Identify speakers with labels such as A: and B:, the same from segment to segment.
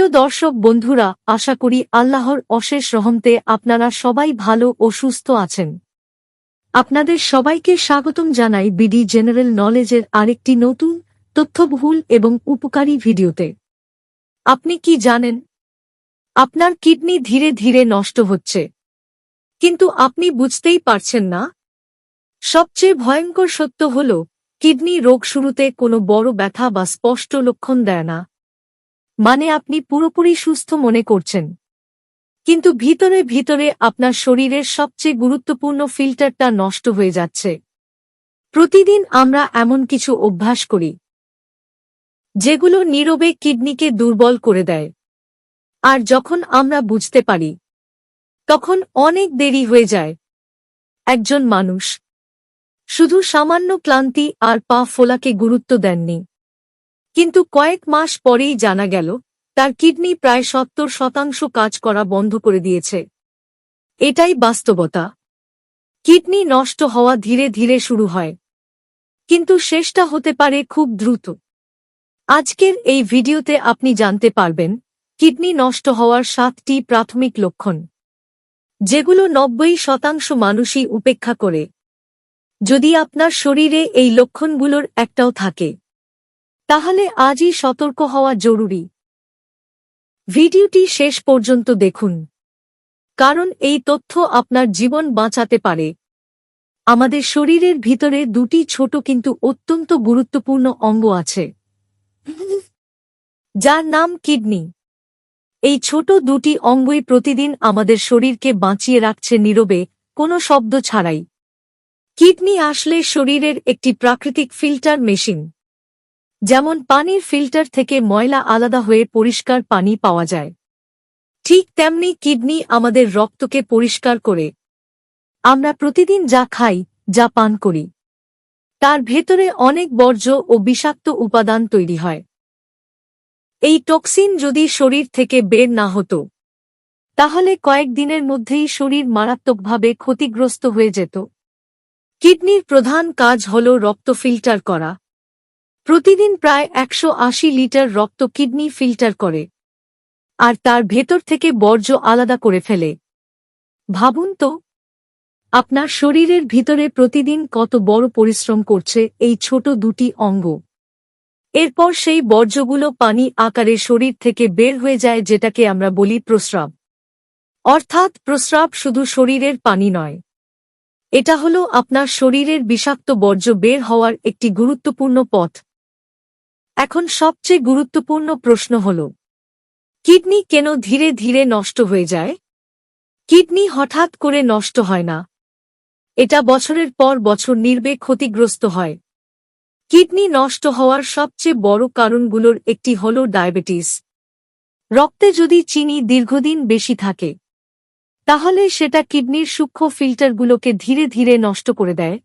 A: প্রিয় দর্শক বন্ধুরা, আশা করি আল্লাহর অশেষ রহমতে আপনারা সবাই ভালো ও সুস্থ আছেন। আপনাদের সবাইকে স্বাগতম জানাই বিডি জেনারেল নলেজের আরেকটি নতুন তথ্যবহুল এবং উপকারী ভিডিওতে। আপনি কি জানেন, আপনার কিডনি ধীরে ধীরে নষ্ট হচ্ছে, কিন্তু আপনি বুঝতেই পারছেন না? সবচেয়ে ভয়ঙ্কর সত্য হল, কিডনি রোগ শুরুতে কোনো বড় ব্যথা বা স্পষ্ট লক্ষণ দেয় না। মানে আপনি পুরোপুরি সুস্থ মনে করছেন, কিন্তু ভিতরে ভিতরে আপনার শরীরের সবচেয়ে গুরুত্বপূর্ণ ফিল্টারটা নষ্ট হয়ে যাচ্ছে। প্রতিদিন আমরা এমন কিছু অভ্যাস করি যেগুলো নীরবে কিডনিকে দুর্বল করে দেয়, আর যখন আমরা বুঝতে পারি তখন অনেক দেরি হয়ে যায়। একজন মানুষ শুধু সামান্য ক্লান্তি আর পা ফোলাকে গুরুত্ব দেননি, কিন্তু কয়েক মাস পরেই জানা গেল তার কিডনি প্রায় 70% কাজ করা বন্ধ করে দিয়েছে। এটাই বাস্তবতা। কিডনি নষ্ট হওয়া ধীরে ধীরে শুরু হয়, কিন্তু শেষটা হতে পারে খুব দ্রুত। আজকের এই ভিডিওতে আপনি জানতে পারবেন কিডনি নষ্ট হওয়ার 7টি প্রাথমিক লক্ষণ, যেগুলো 90% মানুষই উপেক্ষা করে। যদি আপনার শরীরে এই লক্ষণগুলোর একটাও থাকে, তাহলে আজই সতর্ক হওয়া জরুরি। ভিডিওটি শেষ পর্যন্ত দেখুন, কারণ এই তথ্য আপনার জীবন বাঁচাতে পারে। আমাদের শরীরের ভিতরে দুটি ছোট কিন্তু অত্যন্ত গুরুত্বপূর্ণ অঙ্গ আছে, যার নাম কিডনি। এই ছোট দুটি অঙ্গই প্রতিদিন আমাদের শরীরকে বাঁচিয়ে রাখছে নীরবে, কোনো শব্দ ছাড়াই। কিডনি আসলে শরীরের একটি প্রাকৃতিক ফিল্টার মেশিন। যেমন পানির ফিল্টার থেকে ময়লা আলাদা হয়ে পরিষ্কার পানি পাওয়া যায়, ঠিক তেমনি কিডনি আমাদের রক্তকে পরিষ্কার করে। আমরা প্রতিদিন যা খাই, যা পান করি, তার ভেতরে অনেক বর্জ্য ও বিষাক্ত উপাদান তৈরি হয়। এই টক্সিন যদি শরীর থেকে বের না হতো, তাহলে কয়েকদিনের মধ্যেই শরীর মারাত্মকভাবে ক্ষতিগ্রস্ত হয়ে যেত। কিডনির প্রধান কাজ হল রক্ত ফিল্টার করা। প্রতিদিন প্রায় 180 লিটার রক্ত কিডনি ফিল্টার করে, আর তার ভেতর থেকে বর্জ্য আলাদা করে ফেলে। ভাবুন তো, আপনার শরীরের ভিতরে প্রতিদিন কত বড় পরিশ্রম করছে এই ছোট দুটি অঙ্গ। এরপর সেই বর্জ্যগুলো পানি আকারে শরীর থেকে বের হয়ে যায়, যেটাকে আমরা বলি প্রস্রাব। অর্থাৎ প্রস্রাব শুধু শরীরের পানি নয়, এটা হলো আপনার শরীরের বিষাক্ত বর্জ্য বের হওয়ার একটি গুরুত্বপূর্ণ পথ। এখন সবচেয়ে গুরুত্বপূর্ণ প্রশ্ন হল, কিডনি কেন ধীরে ধীরে নষ্ট হয়ে যায়? কিডনি হঠাৎ করে নষ্ট হয় না, এটা বছরের পর বছর নীরবে ক্ষতিগ্রস্ত হয়। কিডনি নষ্ট হওয়ার সবচেয়ে বড় কারণগুলোর একটি হল ডায়াবেটিস। রক্তে যদি চিনি দীর্ঘদিন বেশি থাকে, তাহলে সেটা কিডনির সূক্ষ্ম ফিল্টারগুলোকে ধীরে ধীরে নষ্ট করে দেয়।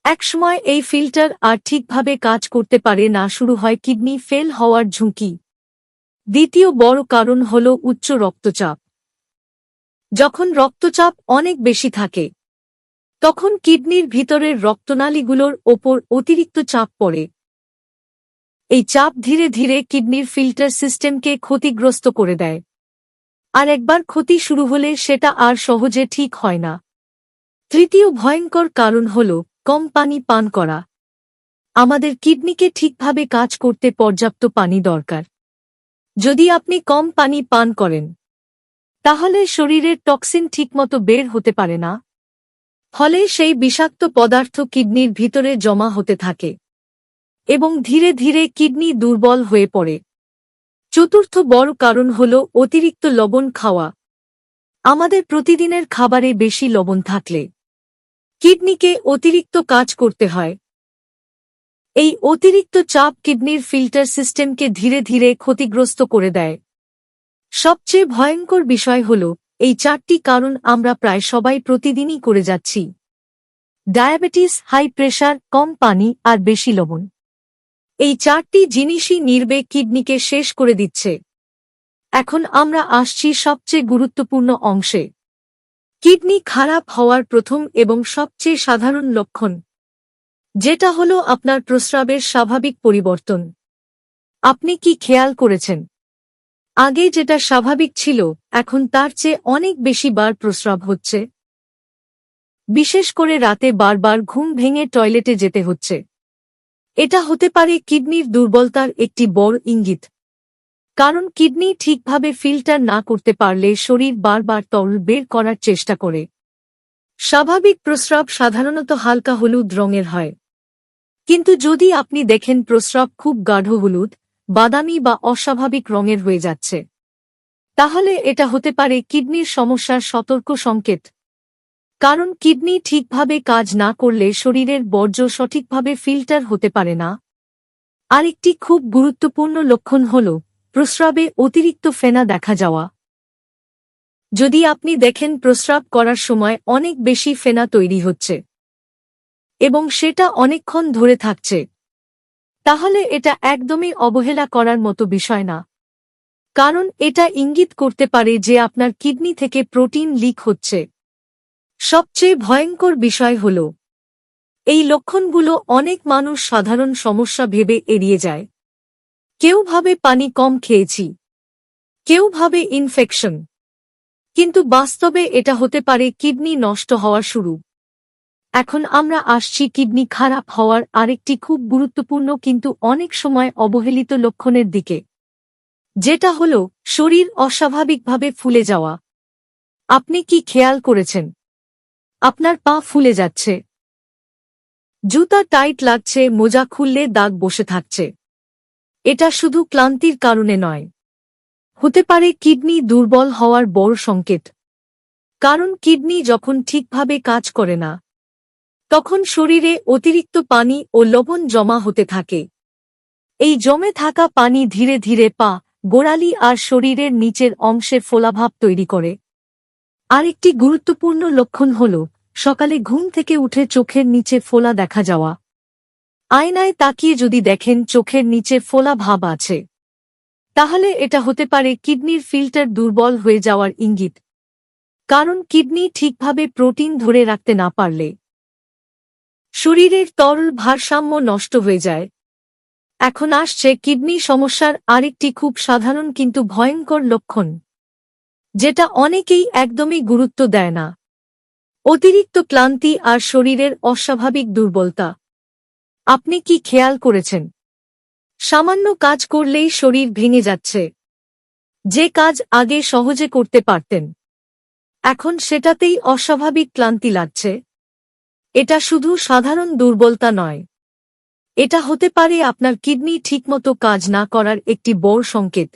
A: একসময় এই ফিল্টার আর ঠিকভাবে কাজ করতে পারে না, শুরু হয় কিডনি ফেল হওয়ার ঝুঁকি। দ্বিতীয় বড় কারণ হল উচ্চ রক্তচাপ। যখন রক্তচাপ অনেক বেশি থাকে, তখন কিডনির ভিতরের রক্তনালীগুলোর ওপর অতিরিক্ত চাপ পড়ে। এই চাপ ধীরে ধীরে কিডনির ফিল্টার সিস্টেমকে ক্ষতিগ্রস্ত করে দেয়, আর একবার ক্ষতি শুরু হলে সেটা আর সহজে ঠিক হয় না। তৃতীয় ভয়ঙ্কর কারণ হল কম পানি পান করা। আমাদের কিডনিকে ঠিকভাবে কাজ করতে পর্যাপ্ত পানি দরকার। যদি আপনি কম পানি পান করেন, তাহলে শরীরের টক্সিন ঠিকমতো বের হতে পারে না, ফলে সেই বিষাক্ত পদার্থ কিডনির ভিতরে জমা হতে থাকে এবং ধীরে ধীরে কিডনি দুর্বল হয়ে পড়ে। চতুর্থ বড় কারণ হল অতিরিক্ত লবণ খাওয়া। আমাদের প্রতিদিনের খাবারে বেশি লবণ থাকলে কিডনিকে অতিরিক্ত কাজ করতে হয়। এই অতিরিক্ত চাপ কিডনির ফিল্টার সিস্টেমকে ধীরে ধীরে ক্ষতিগ্রস্ত করে দেয়। সবচেয়ে ভয়ঙ্কর বিষয় হল, এই 4টি কারণ আমরা প্রায় সবাই প্রতিদিনই করে যাচ্ছি। ডায়াবেটিস, হাই প্রেশার, কম পানি আর বেশি লবণ। এই 4টি জিনিসই নীরবে কিডনিকে শেষ করে দিচ্ছে। এখন আমরা আসছি সবচেয়ে গুরুত্বপূর্ণ অংশে, কিডনি খারাপ হওয়ার প্রথম এবং সবচেয়ে সাধারণ লক্ষণ, যেটা হলো আপনার প্রস্রাবের স্বাভাবিক পরিবর্তন। আপনি কি খেয়াল করেছেন, আগে যেটা স্বাভাবিক ছিল এখন তার চেয়ে অনেক বেশি বার প্রস্রাব হচ্ছে। বিশেষ করে রাতে বারবার ঘুম ভেঙে টয়লেটে যেতে হচ্ছে। এটা হতে পারে কিডনির দুর্বলতার একটি বড় ইঙ্গিত। কারণ কিডনি ঠিকভাবে ফিল্টার না করতে পারলে শরীর বারবার তরল বের করার চেষ্টা করে। স্বাভাবিক প্রস্রাব সাধারণত হালকা হলুদ রঙের হয়। কিন্তু যদি আপনি দেখেন প্রস্রাব খুব গাঢ় হলুদ, বাদামি বা অস্বাভাবিক রঙের হয়ে যাচ্ছে, তাহলে এটা হতে পারে কিডনির সমস্যার সতর্ক সংকেত। কারণ কিডনি ঠিকভাবে কাজ না করলে শরীরের বর্জ্য সঠিকভাবে ফিল্টার হতে পারে না। আরেকটি খুব গুরুত্বপূর্ণ লক্ষণ হল প্রস্রাবে অতিরিক্ত ফেনা দেখা যাওয়া। যদি আপনি দেখেন প্রস্রাব করার সময় অনেক বেশি ফেনা তৈরি হচ্ছে এবং সেটা অনেকক্ষণ ধরে থাকছে, তাহলে এটা একদমই অবহেলা করার মতো বিষয় না। কারণ এটা ইঙ্গিত করতে পারে যে আপনার কিডনি থেকে প্রোটিন লিক হচ্ছে। সবচেয়ে ভয়ঙ্কর বিষয় হল এই লক্ষণগুলো অনেক মানুষ সাধারণ সমস্যা ভেবে এড়িয়ে যায়। কেউ ভাবে পানি কম খেয়েছি, কেউ ভাবে ইনফেকশন, কিন্তু বাস্তবে এটা হতে পারে কিডনি নষ্ট হওয়ার শুরু। এখন আমরা আসছি কিডনি খারাপ হওয়ার আরেকটি খুব গুরুত্বপূর্ণ কিন্তু অনেক সময় অবহেলিত লক্ষণের দিকে, যেটা হল শরীর অস্বাভাবিকভাবে ফুলে যাওয়া। আপনি কি খেয়াল করেছেন আপনার পা ফুলে যাচ্ছে, জুতা টাইট লাগছে, মোজা খুললে দাগ বসে থাকছে? এটা শুধু ক্লান্তির কারণে নয়, হতে পারে কিডনি দুর্বল হওয়ার বড় সংকেত। কারণ কিডনি যখন ঠিকভাবে কাজ করে না, তখন শরীরে অতিরিক্ত পানি ও লবণ জমা হতে থাকে। এই জমে থাকা পানি ধীরে ধীরে পা, গোড়ালি আর শরীরের নিচের অংশে ফোলাভাব তৈরি করে। আরেকটি গুরুত্বপূর্ণ লক্ষণ হল সকালে ঘুম থেকে উঠে চোখের নিচে ফোলা দেখা যাওয়া। আয়নায় তাকিয়ে যদি দেখেন চোখের নিচে ফোলা ভাব আছে, তাহলে এটা হতে পারে কিডনির ফিল্টার দুর্বল হয়ে যাওয়ার ইঙ্গিত। কারণ কিডনি ঠিকভাবে প্রোটিন ধরে রাখতে না পারলে শরীরের তরল ভারসাম্য নষ্ট হয়ে যায়। এখন আসছে কিডনি সমস্যার আরেকটি খুব সাধারণ কিন্তু ভয়ঙ্কর লক্ষণ, যেটা অনেকেই একদমই গুরুত্ব দেয় না: অতিরিক্ত ক্লান্তি আর শরীরের অস্বাভাবিক দুর্বলতা। আপনি কি খেয়াল করেছেন সামান্য কাজ করলেই শরীর ভেঙে যাচ্ছে? যে কাজ আগে সহজে করতে পারতেন, এখন সেটাতেই অস্বাভাবিক ক্লান্তি লাগছে। এটা শুধু সাধারণ দুর্বলতা নয়, এটা হতে পারে আপনার কিডনি ঠিকমতো কাজ না করার একটি বড় সংকেত।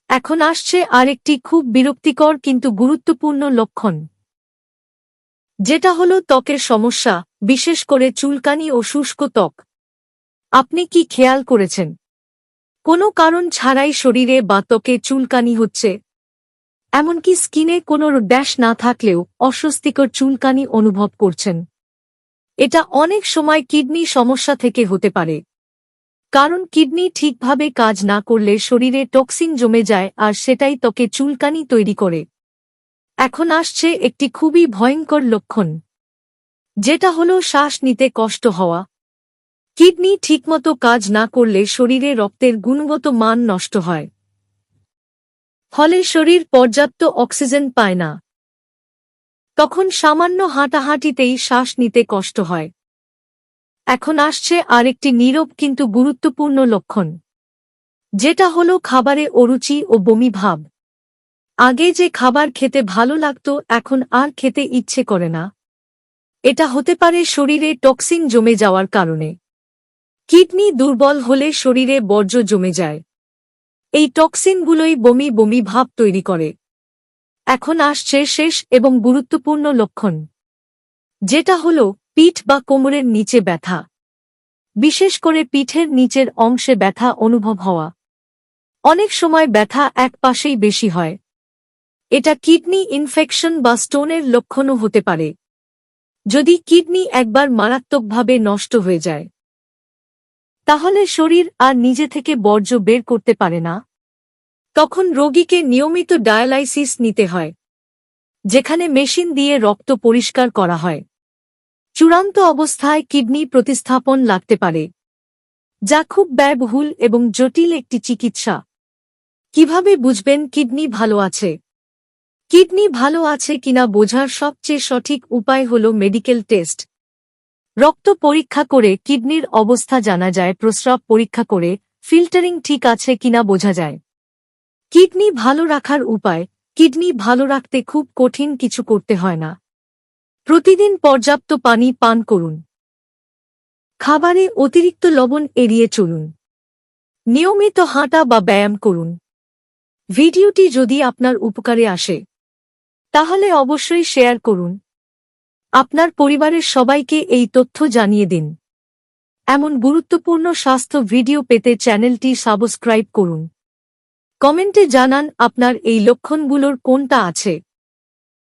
A: এখন আসছে আরেকটি খুব বিরক্তিকর কিন্তু গুরুত্বপূর্ণ লক্ষণ, যেটা হলো ত্বকের সমস্যা, বিশেষ করে চুলকানি ও শুষ্ক ত্বক। আপনি কি খেয়াল করেছেন কোনো কারণ ছাড়াই শরীরে বা ত্বকে চুলকানি হচ্ছে? এমনকি স্কিনে কোনো ড্যাশ না থাকলেও অস্বস্তিকর চুলকানি অনুভব করছেন? এটা অনেক সময় কিডনি সমস্যা থেকে হতে পারে। কারণ কিডনি ঠিকভাবে কাজ না করলে শরীরে টক্সিন জমে যায় আর সেটাই ত্বকে চুলকানি তৈরি করে। এখন আসছে একটি খুবই ভয়ঙ্কর লক্ষণ, যেটা হলো শ্বাস নিতে কষ্ট হওয়া। কিডনি ঠিকমতো কাজ না করলে শরীরে রক্তের গুণগত মান নষ্ট হয়, ফলে শরীর পর্যাপ্ত অক্সিজেন পায় না। তখন সামান্য হাঁটাহাঁটিতেই শ্বাস নিতে কষ্ট হয়। এখন আসছে আরেকটি নীরব কিন্তু গুরুত্বপূর্ণ লক্ষণ, যেটা হলো খাবারে অরুচি ও বমি ভাব। আগে যে খাবার খেতে ভালো লাগতো এখন আর খেতে ইচ্ছে করে না। এটা হতে পারে শরীরে টক্সিন জমে যাওয়ার কারণে। কিডনি দুর্বল হলে শরীরে বর্জ্য জমে যায়, এই টক্সিনগুলোই বমি বমি ভাব তৈরি করে। এখন আসছে শেষ এবং গুরুত্বপূর্ণ লক্ষণ, যেটা হলো পিঠ বা কোমরের নিচে ব্যথা। বিশেষ করে পিঠের নিচের অংশে ব্যথা অনুভব হওয়া। অনেক সময় ব্যথা এক পাশেই বেশি হয়। এটা কিডনি ইনফেকশন বা স্টোনের লক্ষণও হতে পারে। যদি কিডনি একবার মারাত্মকভাবে নষ্ট হয়ে যায়, তাহলে শরীর আর নিজে থেকে বর্জ্য বের করতে পারে না। তখন রোগীকে নিয়মিত ডায়ালাইসিস নিতে হয়, যেখানে মেশিন দিয়ে রক্ত পরিষ্কার করা হয়। চূড়ান্ত অবস্থায় কিডনি প্রতিস্থাপন লাগতে পারে, যা খুব ব্যয়বহুল এবং জটিল একটি চিকিৎসা। কিভাবে বুঝবেন কিডনি ভালো আছে? কিডনি ভালো আছে কিনা বোঝার সবচেয়ে সঠিক উপায় হল মেডিকেল টেস্ট। রক্ত পরীক্ষা করে কিডনির অবস্থা জানা যায়, প্রস্রাব পরীক্ষা করে ফিল্টারিং ঠিক আছে কিনা বোঝা যায়। কিডনি ভালো রাখার উপায়: কিডনি ভালো রাখতে খুব কঠিন কিছু করতে হয় না। প্রতিদিন পর্যাপ্ত পানি পান করুন। খাবারে অতিরিক্ত লবণ এড়িয়ে চলুন। নিয়মিত হাঁটা বা ব্যায়াম করুন। ভিডিওটি যদি আপনার উপকারে আসে তাহলে অবশ্যই শেয়ার করুন। আপনার পরিবারের সবাইকে এই তথ্য জানিয়ে দিন। এমন গুরুত্বপূর্ণ স্বাস্থ্য ভিডিও পেতে চ্যানেলটি সাবস্ক্রাইব করুন। কমেন্টে জানান আপনার এই লক্ষণগুলোর কোনটা আছে।